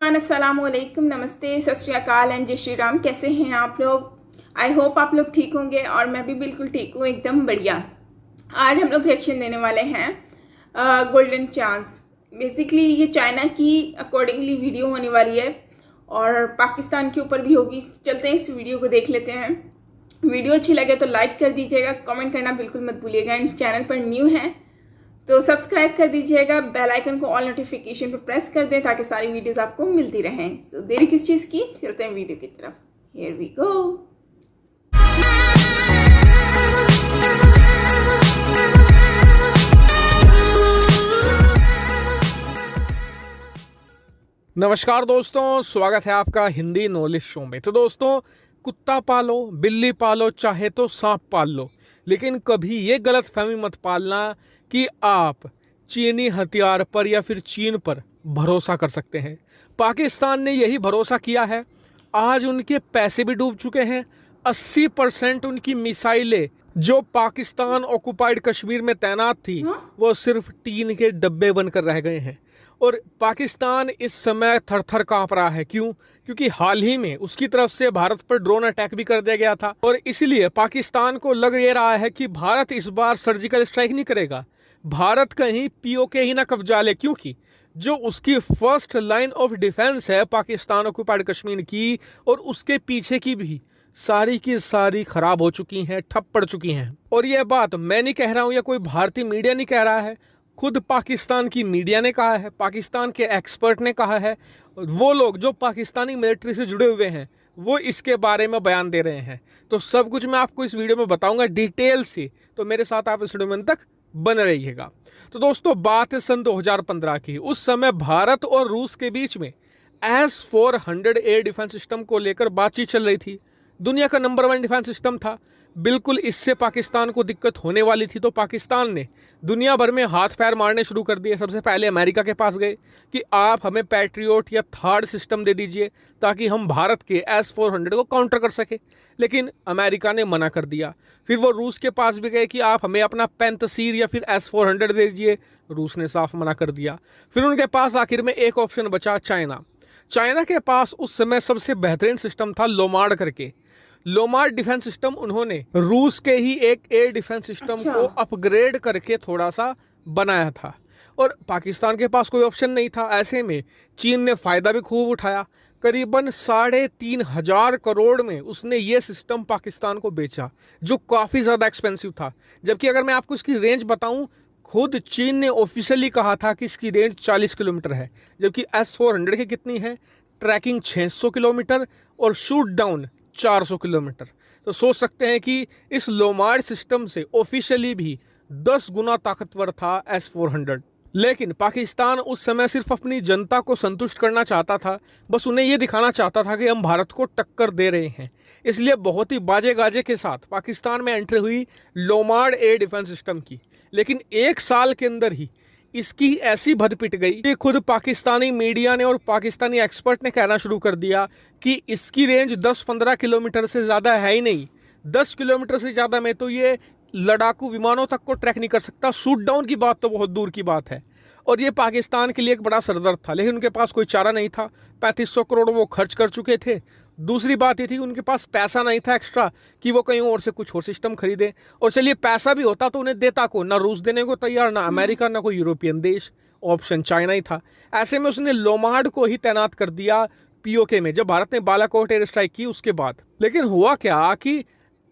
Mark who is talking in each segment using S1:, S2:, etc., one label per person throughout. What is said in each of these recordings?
S1: अस्सलाम वालेकुम, नमस्ते, सत श्री अकाल एंड जय श्री राम। कैसे हैं आप लोग? आई होप आप लोग ठीक होंगे और मैं भी बिल्कुल ठीक हूँ, एकदम बढ़िया। आज हम लोग रिएक्शन देने वाले हैं गोल्डन चांस। बेसिकली ये चाइना की अकॉर्डिंगली वीडियो होने वाली है और पाकिस्तान के ऊपर भी होगी। चलते हैं इस वीडियो को देख लेते हैं। वीडियो अच्छी लगे तो लाइक कर दीजिएगा, कमेंट करना बिल्कुल मत भूलिएगा। एंड चैनल पर न्यू है तो सब्सक्राइब कर दीजिएगा, बेल आइकन को ऑल नोटिफिकेशन पे प्रेस कर दें ताकि सारी वीडियोस आपको मिलती रहें। सो देरी किस चीज़ की, चलते हैं वीडियो की तरफ। Here we go.
S2: नमस्कार दोस्तों, स्वागत है आपका हिंदी नॉलेज शो में। तो दोस्तों, कुत्ता पालो, बिल्ली पालो, चाहे तो सांप पाल लो, लेकिन कभी ये गलत फहमी मत पालना कि आप चीनी हथियार पर या फिर चीन पर भरोसा कर सकते हैं। पाकिस्तान ने यही भरोसा किया है। आज उनके पैसे भी डूब चुके हैं। 80% उनकी मिसाइलें जो पाकिस्तान ऑक्युपाइड कश्मीर में तैनात थी वो सिर्फ टीन के डब्बे बनकर रह गए हैं। और पाकिस्तान इस समय थर थर काँप रहा है। क्यों? क्योंकि हाल ही में उसकी तरफ से भारत पर ड्रोन अटैक भी कर दिया गया था और इसलिए पाकिस्तान को लग ये रहा है कि भारत इस बार सर्जिकल स्ट्राइक नहीं करेगा। भारत कहीं पीओके ही ना कब्जा ले, क्योंकि जो उसकी फर्स्ट लाइन ऑफ डिफेंस है पाकिस्तान ऑक्युपाइड कश्मीर की और उसके पीछे की भी सारी की सारी खराब हो चुकी हैं, ठप पड़ चुकी हैं। और यह बात मैं नहीं कह रहा हूं या कोई भारतीय मीडिया नहीं कह रहा है, खुद पाकिस्तान की मीडिया ने कहा है, पाकिस्तान के एक्सपर्ट ने कहा है। वो लोग जो पाकिस्तानी मिलिट्री से जुड़े हुए हैं वो इसके बारे में बयान दे रहे हैं। तो सब कुछ मैं आपको इस वीडियो में बताऊंगा डिटेल से, तो मेरे साथ आप इस वीडियो में तक बन रहिएगा। तो दोस्तों, बात है सन 2015 की। उस समय भारत और रूस के बीच में S-400 एयर डिफेंस सिस्टम को लेकर बातचीत चल रही थी। दुनिया का नंबर 1 डिफेंस सिस्टम था। बिल्कुल इससे पाकिस्तान को दिक्कत होने वाली थी, तो पाकिस्तान ने दुनिया भर में हाथ पैर मारने शुरू कर दिए। सबसे पहले अमेरिका के पास गए कि आप हमें पैट्रियोट या थार्ड सिस्टम दे दीजिए ताकि हम भारत के S-400 को काउंटर कर सके, लेकिन अमेरिका ने मना कर दिया। फिर वो रूस के पास भी गए कि आप हमें अपना पैंतसीर या फिर S-400 दे दीजिए, रूस ने साफ मना कर दिया। फिर उनके पास आखिर में एक ऑप्शन बचा, चाइना। चाइना के पास उस समय सबसे बेहतरीन सिस्टम था लोमार्ड करके। लोमार्ड डिफेंस सिस्टम उन्होंने रूस के ही एक एयर डिफेंस सिस्टम को अपग्रेड करके थोड़ा सा बनाया था और पाकिस्तान के पास कोई ऑप्शन नहीं था। ऐसे में चीन ने फ़ायदा भी खूब उठाया। करीबन 3,500 करोड़ में उसने ये सिस्टम पाकिस्तान को बेचा, जो काफ़ी ज़्यादा एक्सपेंसिव था। जबकि अगर मैं आपको इसकी रेंज बताऊं, खुद चीन ने ऑफिशियली कहा था कि इसकी रेंज 40 किलोमीटर है, जबकि S-400 की कितनी है? ट्रैकिंग 600 किलोमीटर और शूट डाउन 400 किलोमीटर। तो सोच सकते हैं कि इस लोमार्ड सिस्टम से ऑफिशियली भी 10 गुना ताकतवर था S-400। लेकिन पाकिस्तान उस समय सिर्फ अपनी जनता को संतुष्ट करना चाहता था, बस उन्हें यह दिखाना चाहता था कि हम भारत को टक्कर दे रहे हैं। इसलिए बहुत ही बाजे गाजे के साथ पाकिस्तान में एंट्री हुई लोमार्ड एयर डिफेंस सिस्टम की। लेकिन 1 साल के अंदर ही इसकी ऐसी भद पिट गई कि खुद पाकिस्तानी मीडिया ने और पाकिस्तानी एक्सपर्ट ने कहना शुरू कर दिया कि इसकी रेंज 10-15 किलोमीटर से ज़्यादा है ही नहीं। 10 किलोमीटर से ज़्यादा में तो ये लड़ाकू विमानों तक को ट्रैक नहीं कर सकता। शूट डाउन की बात तो बहुत दूर की बात है। और ये पाकिस्तान के लिए एक बड़ा सरदर्द था, लेकिन उनके पास कोई चारा नहीं था। 3500 करोड़ वो खर्च कर चुके थे। दूसरी बात ये थी उनके पास पैसा नहीं था एक्स्ट्रा कि वो कहीं और से कुछ और सिस्टम खरीदें। और चलिए पैसा भी होता तो उन्हें देता को, ना रूस देने को तैयार, ना अमेरिका, ना कोई यूरोपियन देश। ऑप्शन चाइना ही था। ऐसे में उसने लोमार्ड को ही तैनात कर दिया पीओके में, जब भारत ने बालाकोट एयर स्ट्राइक की उसके बाद। लेकिन हुआ क्या कि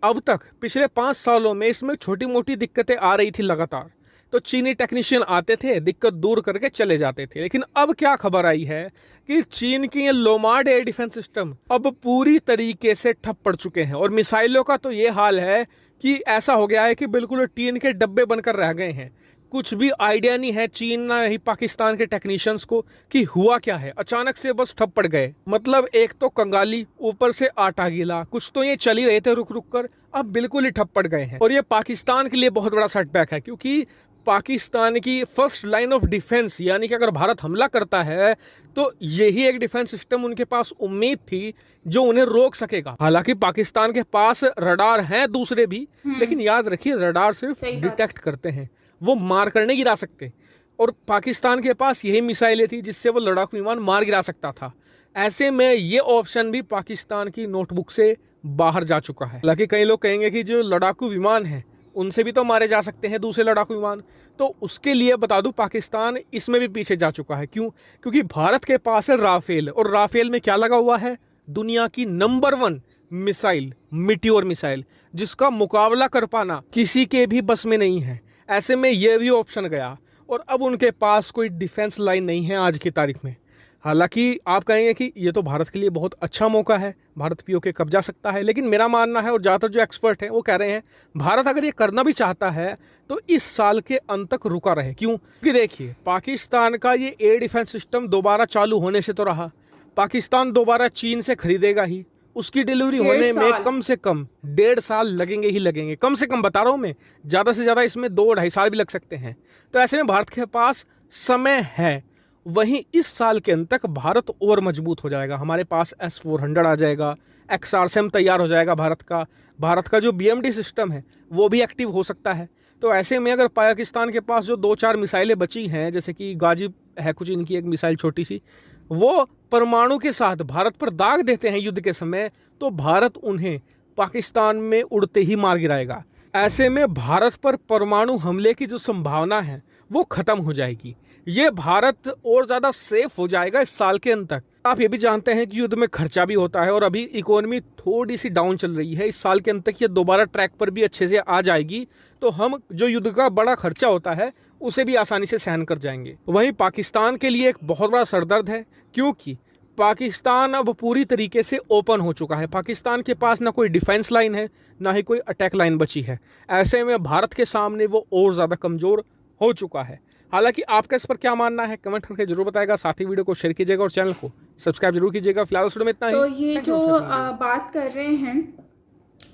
S2: अब तक पिछले 5 सालों में इसमें छोटी मोटी दिक्कतें आ रही थी लगातार। तो चीनी टेक्नीशियन आते थे, दिक्कत दूर करके चले जाते थे। लेकिन अब क्या खबर आई है कि चीन की ये लोमार्ड एयर डिफेंस सिस्टम अब पूरी तरीके से ठप पड़ चुके हैं। और मिसाइलों का तो ये हाल है कि ऐसा हो गया है कि बिल्कुल टीन के डब्बे बनकर रह गए हैं। कुछ भी आइडिया नहीं है चीन ना ही पाकिस्तान के टेक्नीशियंस को कि हुआ क्या है। अचानक से बस ठप पड़ गए। मतलब एक तो कंगाली, ऊपर से आटा गीला। कुछ तो ये चल ही रहे थे रुक रुक कर, अब बिल्कुल ही ठप पड़ गए हैं। और ये पाकिस्तान के लिए बहुत बड़ा सेटबैक है, क्योंकि पाकिस्तान की फर्स्ट लाइन ऑफ डिफेंस, यानी कि अगर भारत हमला करता है तो यही एक डिफेंस सिस्टम उनके पास उम्मीद थी जो उन्हें रोक सकेगा। हालांकि पाकिस्तान के पास रडार हैं दूसरे भी, लेकिन याद रखिए रडार सिर्फ डिटेक्ट करते हैं, वो मार कर नहीं गिरा सकते। और पाकिस्तान के पास यही मिसाइलें थी जिससे वो लड़ाकू विमान मार गिरा सकता था। ऐसे में ये ऑप्शन भी पाकिस्तान की नोटबुक से बाहर जा चुका है। हालांकि कई लोग कहेंगे कि जो लड़ाकू विमान है उनसे भी तो मारे जा सकते हैं दूसरे लड़ाकू विमान, तो उसके लिए बता दूं पाकिस्तान इसमें भी पीछे जा चुका है। क्यों? क्योंकि भारत के पास है राफेल, और राफेल में क्या लगा हुआ है? दुनिया की नंबर 1 मिसाइल, मिटियोर मिसाइल, जिसका मुकाबला कर पाना किसी के भी बस में नहीं है। ऐसे में यह भी ऑप्शन गया, और अब उनके पास कोई डिफेंस लाइन नहीं है आज की तारीख में। हालांकि आप कहेंगे कि ये तो भारत के लिए बहुत अच्छा मौका है, भारत पीओके कब जा सकता है, लेकिन मेरा मानना है और ज़्यादातर जो एक्सपर्ट हैं वो कह रहे हैं भारत अगर ये करना भी चाहता है तो इस साल के अंत तक रुका रहे। क्यों? क्योंकि देखिए, पाकिस्तान का ये एयर डिफेंस सिस्टम दोबारा चालू होने से तो रहा, पाकिस्तान दोबारा चीन से खरीदेगा ही, उसकी डिलीवरी होने में कम से कम 1.5 साल लगेंगे ही लगेंगे, कम से कम बता रहा हूँ मैं, ज़्यादा से ज़्यादा इसमें 2-2.5 साल भी लग सकते हैं। तो ऐसे में भारत के पास समय है। वहीं इस साल के अंत तक भारत और मजबूत हो जाएगा, हमारे पास S-400 आ जाएगा, XRSAM तैयार हो जाएगा भारत का जो BMD सिस्टम है वो भी एक्टिव हो सकता है। तो ऐसे में अगर पाकिस्तान के पास जो 2-4 मिसाइलें बची हैं, जैसे कि गाजी है कुछ इनकी एक मिसाइल छोटी सी, वो परमाणु के साथ भारत पर दाग देते हैं युद्ध के समय, तो भारत उन्हें पाकिस्तान में उड़ते ही मार गिराएगा। ऐसे में भारत पर परमाणु हमले की जो संभावना है वो खत्म हो जाएगी। ये भारत और ज़्यादा सेफ हो जाएगा इस साल के अंत तक। आप ये भी जानते हैं कि युद्ध में खर्चा भी होता है, और अभी इकोनॉमी थोड़ी सी डाउन चल रही है। इस साल के अंत तक ये दोबारा ट्रैक पर भी अच्छे से आ जाएगी, तो हम जो युद्ध का बड़ा खर्चा होता है उसे भी आसानी से सहन कर जाएंगे। वहीं पाकिस्तान के लिए एक बहुत बड़ा सरदर्द है, क्योंकि पाकिस्तान अब पूरी तरीके से ओपन हो चुका है। पाकिस्तान के पास ना कोई डिफेंस लाइन है, ना ही कोई अटैक लाइन बची है। ऐसे में भारत के सामने वो और ज़्यादा कमज़ोर हो चुका है। हालांकि आपका इस पर क्या मानना है कमेंट करके जरूर बताएगा। साथ ही वीडियो को शेयर कीजिएगा और चैनल को सब्सक्राइब जरूर कीजिएगा। फिलहाल वीडियो में इतना ही।
S1: तो ये जो बात कर रहे हैं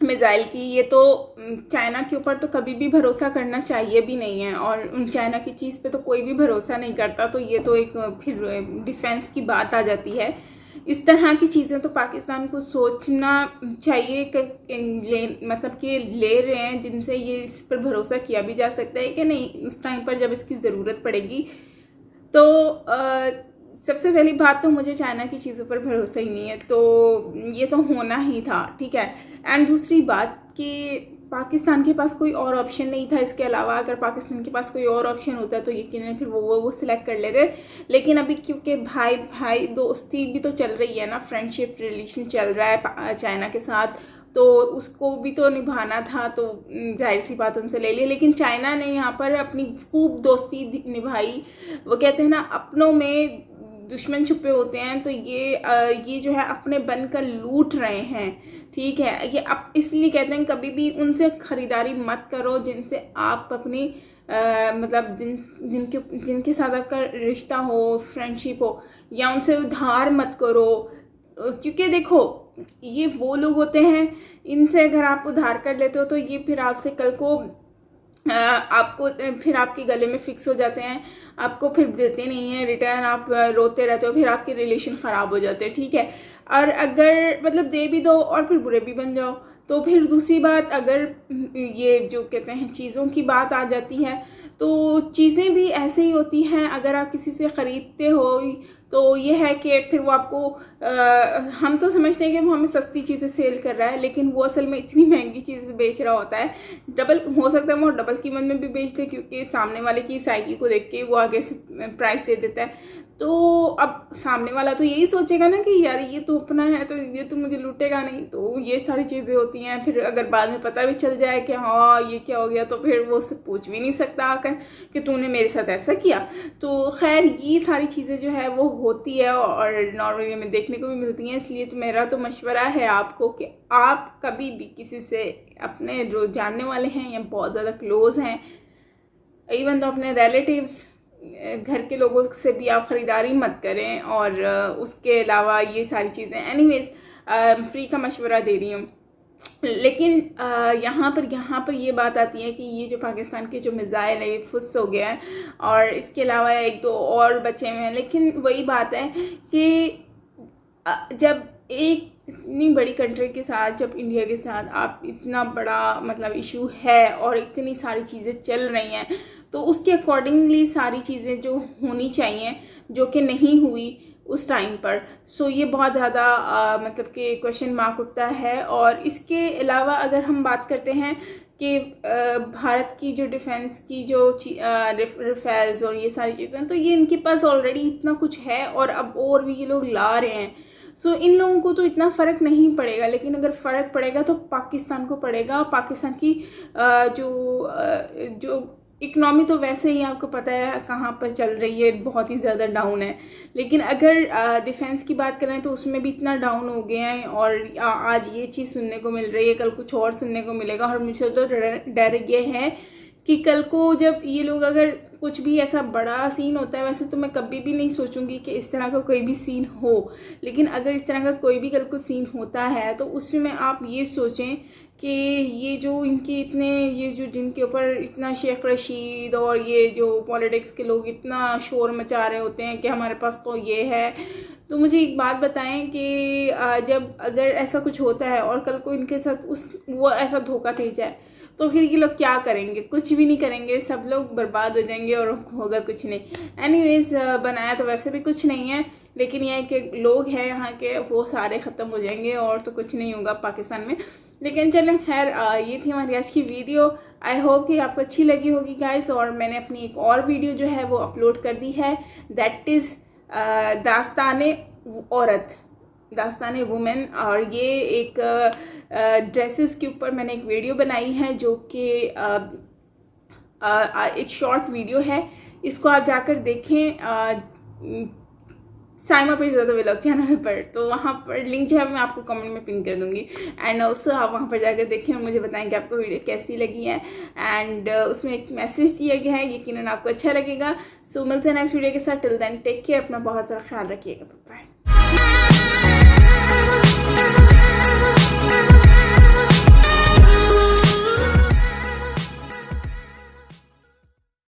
S1: मिसाइल की, ये तो चाइना के ऊपर तो कभी भी भरोसा करना चाहिए भी नहीं है, और उन चाइना की चीज़ पे तो कोई भी भरोसा नहीं करता। तो ये तो एक फिर डिफेंस की बात आ जाती है। इस तरह की चीज़ें तो पाकिस्तान को सोचना चाहिए कि मतलब कि ले रहे हैं जिनसे ये इस पर भरोसा किया भी जा सकता है कि नहीं, उस टाइम पर जब इसकी ज़रूरत पड़ेगी। तो सबसे पहली बात तो मुझे चाइना की चीज़ों पर भरोसा ही नहीं है, तो ये तो होना ही था, ठीक है। एंड दूसरी बात कि पाकिस्तान के पास कोई और ऑप्शन नहीं था इसके अलावा। अगर पाकिस्तान के पास कोई और ऑप्शन होता तो यकीनन फिर वो सिलेक्ट कर लेते। लेकिन अभी क्योंकि भाई दोस्ती भी तो चल रही है ना, फ्रेंडशिप रिलेशन चल रहा है चाइना के साथ, तो उसको भी तो निभाना था, तो जाहिर सी बात उनसे ले ली। लेकिन चाइना ने यहाँ पर अपनी खूब दोस्ती निभाई। वो कहते हैं ना, अपनों में दुश्मन छुपे होते हैं, तो ये जो है अपने बनकर लूट रहे हैं, ठीक है। ये अब इसलिए कहते हैं कभी भी उनसे ख़रीदारी मत करो जिनसे आप अपनी मतलब जिनके साथ आपका रिश्ता हो, फ्रेंडशिप हो, या उनसे उधार मत करो। क्योंकि देखो, ये वो लोग होते हैं, इनसे अगर आप उधार कर लेते हो तो ये फिर आपसे कल को आपको फिर आपके गले में फिक्स हो जाते हैं, आपको फिर देते नहीं हैं रिटर्न, आप रोते रहते हो, फिर आपके रिलेशन ख़राब हो जाते हैं, ठीक है। और अगर मतलब दे भी दो और फिर बुरे भी बन जाओ, तो फिर दूसरी बात, अगर ये जो कहते हैं चीज़ों की बात आ जाती है, तो चीज़ें भी ऐसे ही होती हैं। अगर आप किसी से ख़रीदते हो तो ये है कि फिर वो आपको हम तो समझते हैं कि वो हमें सस्ती चीज़ें सेल कर रहा है, लेकिन वो असल में इतनी महंगी चीज़ें बेच रहा होता है। डबल हो सकता है वो डबल कीमत में भी बेचते, क्योंकि सामने वाले की साइकी को देख के वो आगे से प्राइस दे देता है। तो अब सामने वाला तो यही सोचेगा ना कि यार ये तो अपना है, तो ये तो मुझे लूटेगा नहीं। तो ये सारी चीज़ें होती हैं। फिर अगर बाद में पता भी चल जाए कि हाँ ये क्या हो गया, तो फिर वो उससे पूछ भी नहीं सकता आकर कि तूने मेरे साथ ऐसा किया। तो खैर, ये सारी चीज़ें जो है वो होती है और नॉर्मली में देखने को भी मिलती हैं। इसलिए तो मेरा तो मशवरा है आपको कि आप कभी भी किसी से, अपने जो जानने वाले हैं या बहुत ज़्यादा क्लोज हैं, इवन तो अपने रिलेटिव्स, घर के लोगों से भी आप ख़रीदारी मत करें। और उसके अलावा ये सारी चीज़ें एनीवेज फ्री का मशवरा दे रही हूँ। लेकिन यहाँ पर ये बात आती है कि ये जो पाकिस्तान के जो मिसाइल है ये फुस हो गया है, और इसके अलावा 1-2 और बचे हुए हैं। लेकिन वही बात है कि जब एक इतनी बड़ी कंट्री के साथ, जब इंडिया के साथ आप इतना बड़ा मतलब इशू है और इतनी सारी चीज़ें चल रही हैं, तो उसके अकॉर्डिंगली सारी चीज़ें जो होनी चाहिए जो कि नहीं हुई उस टाइम पर। सो ये बहुत ज़्यादा मतलब कि क्वेश्चन मार्क उठता है। और इसके अलावा अगर हम बात करते हैं कि भारत की जो डिफेंस की जो राफेल्स और ये सारी चीज़ें, तो ये इनके पास ऑलरेडी इतना कुछ है और अब और भी ये लोग ला रहे हैं। सो इन लोगों को तो इतना फ़र्क नहीं पड़ेगा, लेकिन अगर फ़र्क पड़ेगा तो पाकिस्तान को पड़ेगा। पाकिस्तान की जो इकनॉमी तो वैसे ही आपको पता है कहाँ पर चल रही है, बहुत ही ज़्यादा डाउन है। लेकिन अगर डिफेंस की बात करें तो उसमें भी इतना डाउन हो गया है और आज ये चीज़ सुनने को मिल रही है, कल कुछ और सुनने को मिलेगा। और मुझे तो डर ये है कि कल को जब ये लोग अगर कुछ भी ऐसा बड़ा सीन होता है, वैसे तो मैं कभी भी नहीं सोचूंगी कि इस तरह का कोई भी सीन हो, लेकिन अगर इस तरह का कोई भी कल को सीन होता है तो उसमें आप ये सोचें कि ये जो इनके इतने ये जो जिनके ऊपर इतना शेख रशीद और ये जो पॉलिटिक्स के लोग इतना शोर मचा रहे होते हैं कि हमारे पास तो ये है, तो मुझे एक बात बताएं कि जब अगर ऐसा कुछ होता है और कल को इनके साथ वो ऐसा धोखा दे जाए तो फिर ये लोग क्या करेंगे? कुछ भी नहीं करेंगे, सब लोग बर्बाद हो जाएंगे और होगा कुछ नहीं। एनीवेज बनाया तो वैसे भी कुछ नहीं है, लेकिन यह है कि लोग हैं यहाँ के वो सारे ख़त्म हो जाएंगे और तो कुछ नहीं होगा पाकिस्तान में। लेकिन चलें खैर, ये थी हमारी आज की वीडियो। आई होप कि आपको अच्छी लगी होगी गाइस। और मैंने अपनी एक और वीडियो जो है वो अपलोड कर दी है, दैट इज़ दास्ताने औरत, दास्ताने वुमेन। और ये एक ड्रेसेस के ऊपर मैंने एक वीडियो बनाई है जो कि एक शॉर्ट वीडियो है। इसको आप जाकर देखें साइमा पिरज़ादा व्लॉग चैनल पर, तो वहाँ पर लिंक जो है मैं आपको कमेंट में पिन कर दूँगी। एंड ऑल्सो आप वहाँ पर जाकर देखें और मुझे बताएं कि आपको वीडियो कैसी लगी है। एंड उसमें एक मैसेज दिया गया है, यकीनन आपको अच्छा लगेगा। सो मिलते हैं नेक्स्ट वीडियो के साथ। टिल देन टेक केयर, अपना बहुत सारा ख्याल रखिएगा। बाय।